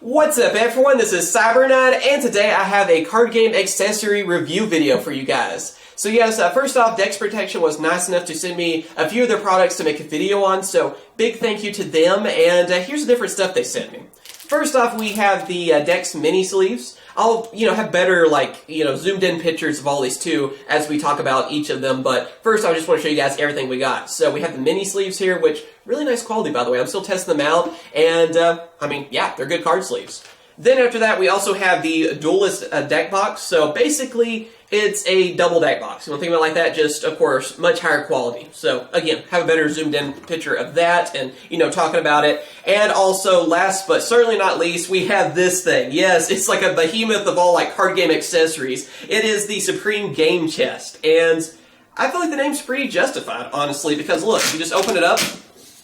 What's up everyone, this is CyberKnight, and today I have a card game accessory review video for you guys. So yes, first off, DEX Protection was nice enough to send me a few of their products to make a video on, so big thank you to them, and here's the different stuff they sent me. First off, we have the DEX Mini Sleeves. I'll, have better, zoomed in pictures of all these too as we talk about each of them, but first I just want to show you guys everything we got. So we have the mini sleeves here, which, really nice quality by the way. I'm still testing them out, and, yeah, they're good card sleeves. Then after that, we also have the Dualist Deck Box. So basically, it's a double deck box. You want to think about it like that, just, of course, much higher quality. So, again, have a better zoomed-in picture of that and, talking about it. And also, last but certainly not least, we have this thing. Yes, it's like a behemoth of all, card game accessories. It is the Supreme Game Chest. And I feel like the name's pretty justified, honestly, because, look, you just open it up.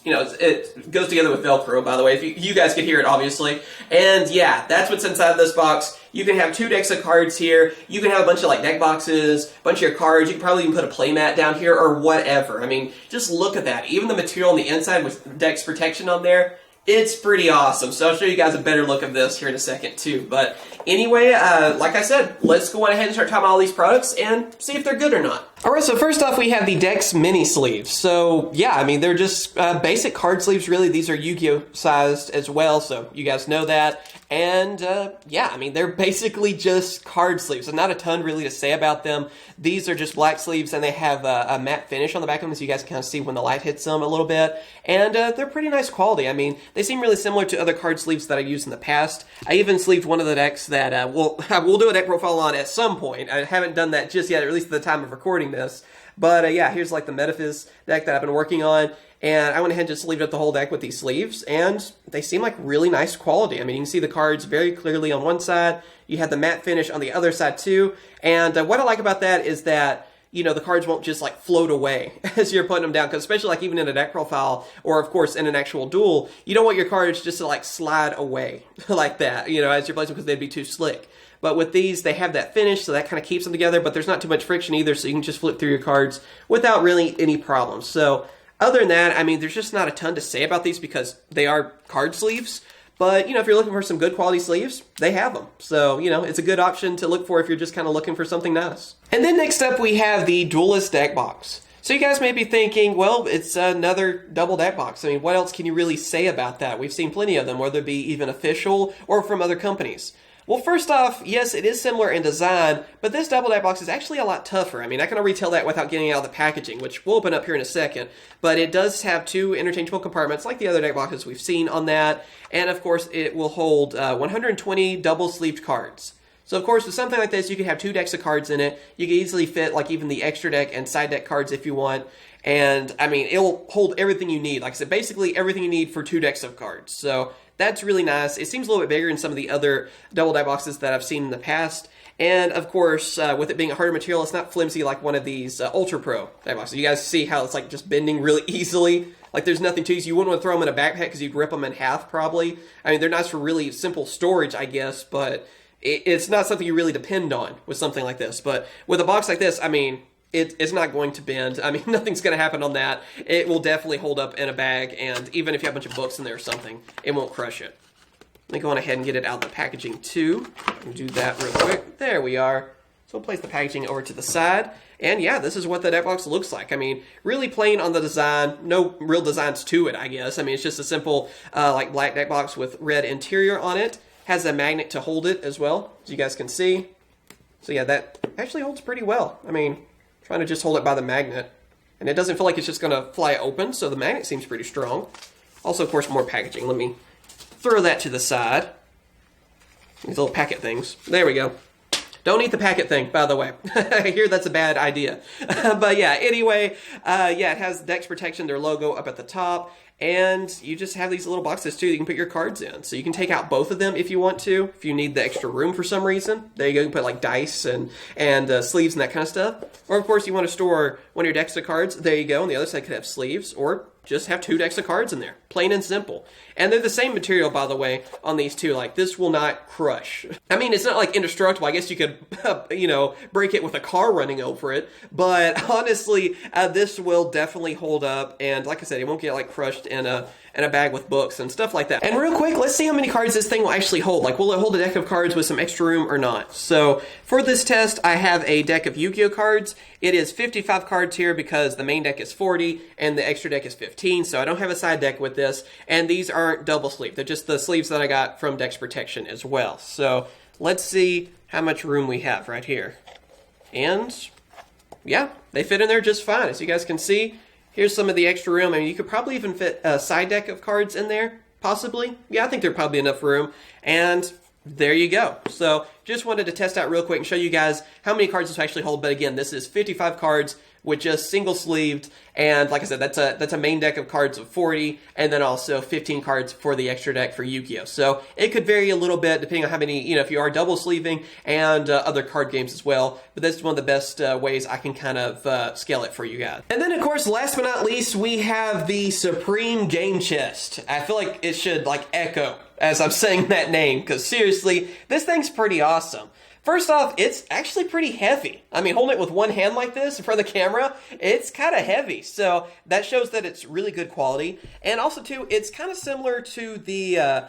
It goes together with Velcro, by the way, if you guys can hear it, obviously. And yeah, that's what's inside this box. You can have 2 decks of cards here. You can have a bunch of deck boxes, a bunch of your cards. You can probably even put a playmat down here or whatever. I mean, just look at that. Even the material on the inside with DEX Protection on there, it's pretty awesome. So I'll show you guys a better look of this here in a second too. But anyway, like I said, let's go on ahead and start talking about all these products and see if they're good or not. Alright, so first off we have the DEX Mini Sleeves. So yeah, I mean they're just basic card sleeves really. These are Yugioh sized as well, so you guys know that. And yeah, I mean they're basically just card sleeves. So not a ton really to say about them. These are just black sleeves and they have a matte finish on the back of them so you guys can kind of see when the light hits them a little bit. And they're pretty nice quality. I mean, they seem really similar to other card sleeves that I've used in the past. I even sleeved one of the decks that we'll do a deck profile on at some point. I haven't done that just yet, or at least at the time of recording this. But yeah, here's the Metaphys deck that I've been working on. And I went ahead and just sleeved up the whole deck with these sleeves, and they seem like really nice quality. I mean, you can see the cards very clearly on one side. You have the matte finish on the other side too. And what I like about that is that the cards won't just float away as you're putting them down, because especially even in a deck profile or of course in an actual duel, you don't want your cards just to slide away like that, as you're placing them, because they'd be too slick. But with these, they have that finish, so that kind of keeps them together, but there's not too much friction either, so you can just flip through your cards without really any problems. So other than that, I mean, there's just not a ton to say about these because they are card sleeves. But, if you're looking for some good quality sleeves, they have them. So, it's a good option to look for if you're just kind of looking for something nice. And then next up, we have the Duelist Deck Box. So you guys may be thinking, well, it's another double deck box. I mean, what else can you really say about that? We've seen plenty of them, whether it be even official or from other companies. Well, first off, yes, it is similar in design, but this double deck box is actually a lot tougher. I mean, I can already tell that without getting out of the packaging, which we'll open up here in a second. But it does have 2 interchangeable compartments, like the other deck boxes we've seen on that. And of course, it will hold 120 double-sleeved cards. So of course, with something like this, you can have 2 decks of cards in it. You can easily fit even the extra deck and side deck cards if you want. And I mean, it'll hold everything you need. Like I said, basically everything you need for 2 decks of cards. So that's really nice. It seems a little bit bigger than some of the other double deck boxes that I've seen in the past. And of course, with it being a harder material, it's not flimsy like one of these Ultra Pro deck boxes. You guys see how it's just bending really easily. There's nothing to use. You wouldn't want to throw them in a backpack because you'd rip them in half probably. I mean, they're nice for really simple storage, I guess, but it's not something you really depend on with something like this. But with a box like this, I mean, it's not going to bend. I mean, nothing's going to happen on that. It will definitely hold up in a bag, and even if you have a bunch of books in there or something, it won't crush it. Let me go on ahead and get it out of the packaging too. I'll do that real quick. There we are. So we'll place the packaging over to the side. And yeah, this is what the deck box looks like. I mean, really plain on the design. No real designs to it, I guess. I mean, it's just a simple black deck box with red interior on it. Has a magnet to hold it as well, as you guys can see. So yeah, that actually holds pretty well. I mean, trying to just hold it by the magnet. And it doesn't feel like it's just going to fly open, so the magnet seems pretty strong. Also, of course, more packaging. Let me throw that to the side. These little packet things. There we go. Don't eat the packet thing, by the way. I hear that's a bad idea. But yeah, anyway, yeah, it has DEX Protection, their logo up at the top. And you just have these little boxes too that you can put your cards in. So you can take out both of them if you want to, if you need the extra room for some reason. There you go, you can put dice and sleeves and that kind of stuff. Or of course you want to store one of your decks of cards, there you go. On the other side could have sleeves, or just have 2 decks of cards in there. Plain and simple. And they're the same material, by the way, on these two. Like, this will not crush. I mean, it's not like indestructible. I guess you could, you know, break it with a car running over it. But honestly, this will definitely hold up. And like I said, it won't get like crushed in a bag with books and stuff like that. And real quick, let's see how many cards this thing will actually hold. Like, will it hold a deck of cards with some extra room or not? So for this test, I have a deck of Yugioh cards. It is 55 cards here because the main deck is 40 and the extra deck is 15. So I don't have a side deck with this. And these aren't double sleeve. They're just the sleeves that I got from DEX Protection as well. So let's see how much room we have right here. And yeah, they fit in there just fine. As you guys can see, here's some of the extra room. I mean, you could probably even fit a side deck of cards in there, possibly. Yeah, I think there's probably enough room. And there you go. So just wanted to test out real quick and show you guys how many cards this will actually hold. But again, this is 55 cards with just single sleeved, and like I said, that's a main deck of cards of 40, and then also 15 cards for the extra deck for Yugioh. So it could vary a little bit depending on how many, you know, if you are double sleeving and other card games as well. But that's one of the best ways I can kind of scale it for you guys. And then of course, last but not least, we have the Supreme Game Chest. I feel like it should like echo as I'm saying that name, because seriously, this thing's pretty awesome. First off, it's actually pretty heavy. I mean, holding it with one hand like this in front of the camera, it's kind of heavy. So that shows that it's really good quality. And also, too, it's kind of similar to the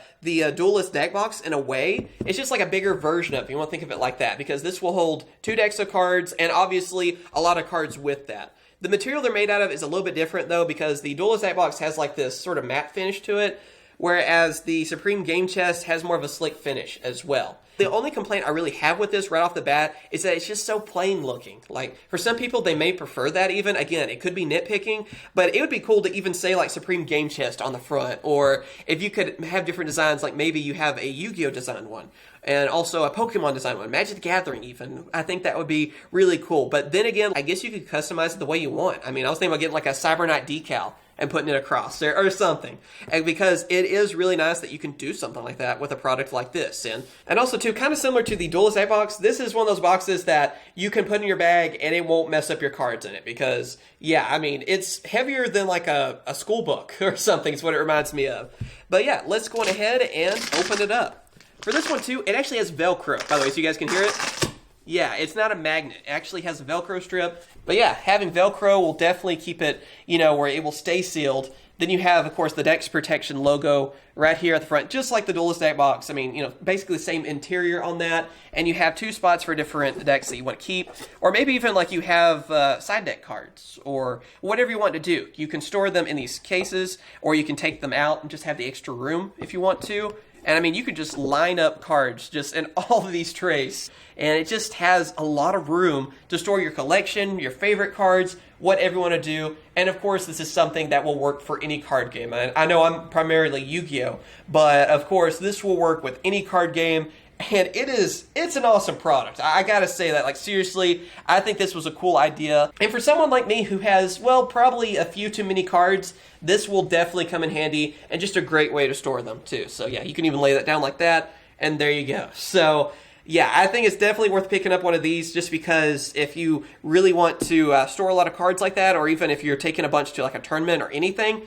Dualist Deck Box in a way. It's just like a bigger version of it. You want to think of it like that, because this will hold 2 decks of cards and obviously a lot of cards with that. The material they're made out of is a little bit different, though, because the Dualist Deck Box has like this sort of matte finish to it, whereas the Supreme Game Chest has more of a slick finish as well. The only complaint I really have with this right off the bat is that it's just so plain looking. Like, for some people, they may prefer that even. Again, it could be nitpicking, but it would be cool to even say, like, Supreme Game Chest on the front. Or if you could have different designs, like maybe you have a Yu-Gi-Oh! Design one. And also a Pokemon design one. Magic the Gathering, even. I think that would be really cool. But then again, I guess you could customize it the way you want. I mean, I was thinking about getting, like, a CyberKnight decal and putting it across there or something. And because it is really nice that you can do something like that with a product like this. And also, too, kind of similar to the Duelist Egg Box, this is one of those boxes that you can put in your bag and it won't mess up your cards in it. Because, yeah, I mean, it's heavier than like a school book or something is what it reminds me of. But yeah, let's go on ahead and open it up. For this one, too, it actually has Velcro, by the way, so you guys can hear it. Yeah, it's not a magnet. It actually has a Velcro strip. But yeah, having Velcro will definitely keep it, you know, where it will stay sealed. Then you have, of course, the DEX Protection logo right here at the front, just like the Duelist Deck Box. I mean, you know, basically the same interior on that. And you have 2 spots for different decks that you want to keep. Or maybe even like you have side deck cards or whatever you want to do. You can store them in these cases, or you can take them out and just have the extra room if you want to. And I mean, you could just line up cards just in all of these trays. And it just has a lot of room to store your collection, your favorite cards, whatever you want to do. And of course, this is something that will work for any card game. I know I'm primarily Yu-Gi-Oh! But of course, this will work with any card game. And it's an awesome product. I gotta say that, like, seriously, I think this was a cool idea. And for someone like me who has, well, probably a few too many cards, this will definitely come in handy and just a great way to store them too. So yeah, you can even lay that down like that, and there you go. So yeah, I think it's definitely worth picking up one of these, just because if you really want to store a lot of cards like that, or even if you're taking a bunch to like a tournament or anything,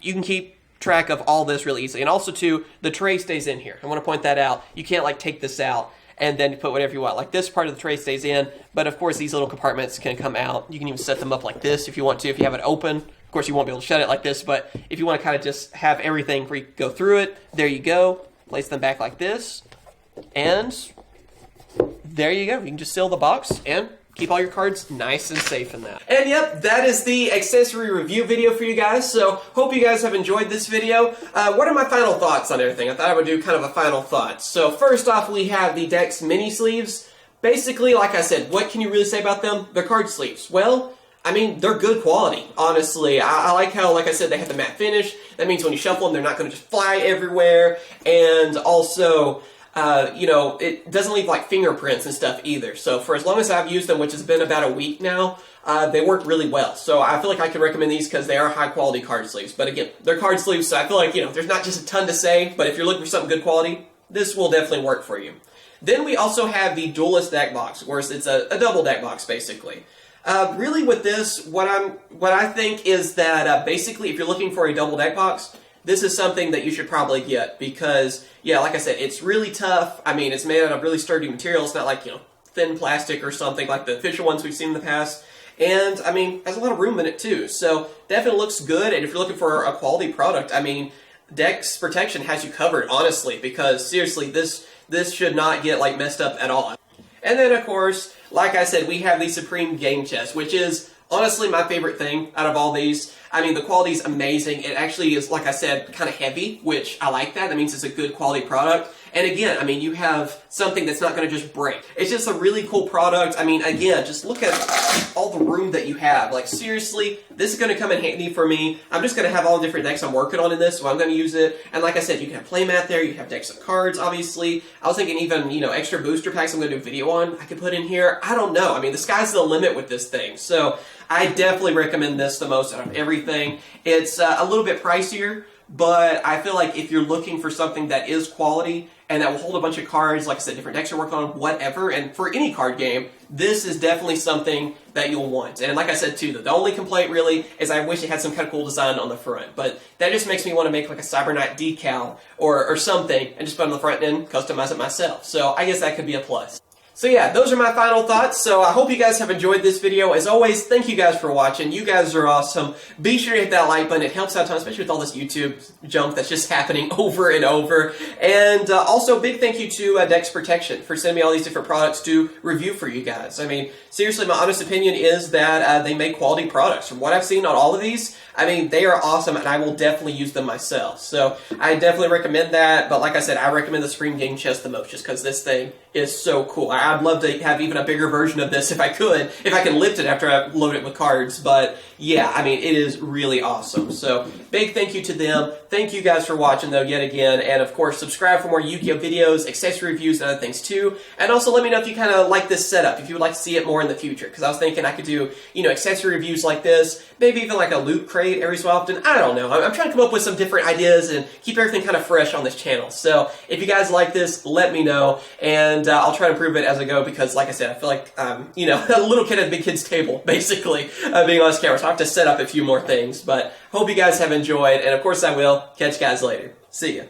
you can keep track of all this really easily. And also, too, the tray stays in here. I want to point that out. You can't like take this out and then put whatever you want. Like, this part of the tray stays in, but of course these little compartments can come out. You can even set them up like this if you want to, if you have it open. Of course, you won't be able to shut it like this, but if you want to kind of just have everything where you go through it, there you go. Place them back like this, and there you go. You can just seal the box and keep all your cards nice and safe in that. And yep, that is the accessory review video for you guys. So hope you guys have enjoyed this video. What are my final thoughts on everything? I thought I would do kind of a final thought. So first off, we have the DEX Mini Sleeves. Basically, like I said, what can you really say about them? They're card sleeves. Well, I mean, they're good quality, honestly. I like how, like I said, they have the matte finish. That means when you shuffle them, they're not going to just fly everywhere. And also, you know, it doesn't leave like fingerprints and stuff either. So for as long as I've used them, which has been about a week now, they work really well. So I feel like I can recommend these because they are high quality card sleeves. But again, they're card sleeves, so I feel like, you know, there's not just a ton to say, but if you're looking for something good quality, this will definitely work for you. Then we also have the Duelist Deck Box, where it's a double deck box basically. Really with this, what I think is that basically if you're looking for a double deck box, this is something that you should probably get because, yeah, like I said, it's really tough. I mean, it's made out of really sturdy material. It's not like, thin plastic or something like the official ones we've seen in the past. And, I mean, has a lot of room in it too. So, definitely looks good. And if you're looking for a quality product, I mean, DEX Protection has you covered, honestly, because seriously, this should not get, like, messed up at all. And then, of course, like I said, we have the Supreme Game Chest, which is honestly my favorite thing out of all these. I mean, the quality is amazing. It actually is, like I said, kind of heavy, which I like that. That means it's a good quality product. And again, I mean, you have something that's not going to just break. It's just a really cool product. I mean, again, just look at all the room that you have. Like, seriously, this is going to come in handy for me. I'm just going to have all the different decks I'm working on in this, so I'm going to use it. And like I said, you can have playmat there. You have decks of cards, obviously. I was thinking even, extra booster packs I'm going to do a video on I could put in here. I don't know. I mean, the sky's the limit with this thing. So I definitely recommend this the most out of everything. It's a little bit pricier, but I feel like if you're looking for something that is quality and that will hold a bunch of cards, like I said, different decks you're working on, whatever, and for any card game, this is definitely something that you'll want. And like I said too, the only complaint really is I wish it had some kind of cool design on the front, but that just makes me want to make like a CyberKnight decal or something and just put it on the front and customize it myself. So I guess that could be a plus. So yeah, those are my final thoughts. So I hope you guys have enjoyed this video. As always, thank you guys for watching. You guys are awesome. Be sure to hit that like button. It helps out a ton, especially with all this YouTube junk that's just happening over and over. And also, big thank you to DEX Protection for sending me all these different products to review for you guys. I mean, seriously, my honest opinion is that they make quality products. From what I've seen on all of these, I mean, they are awesome, and I will definitely use them myself. So I definitely recommend that. But like I said, I recommend the Supreme Game Chest the most, just because this thing is so cool. I'd love to have even a bigger version of this if I could, if I can lift it after I load it with cards. But yeah, I mean, it is really awesome. So big thank you to them. Thank you guys for watching, though, yet again. And of course, subscribe for more Yu-Gi-Oh videos, accessory reviews, and other things too. And also let me know if you kind of like this setup, if you would like to see it more in the future. Because I was thinking I could do, accessory reviews like this, maybe even like a loot crate every so often. I don't know. I'm trying to come up with some different ideas and keep everything kind of fresh on this channel. So if you guys like this, let me know. And I'll try to improve it as I go because, like I said, I feel like, a little kid at a big kid's table, basically, being on this camera. So I have to set up a few more things. But hope you guys have enjoyed. And of course I will. Catch you guys later. See ya.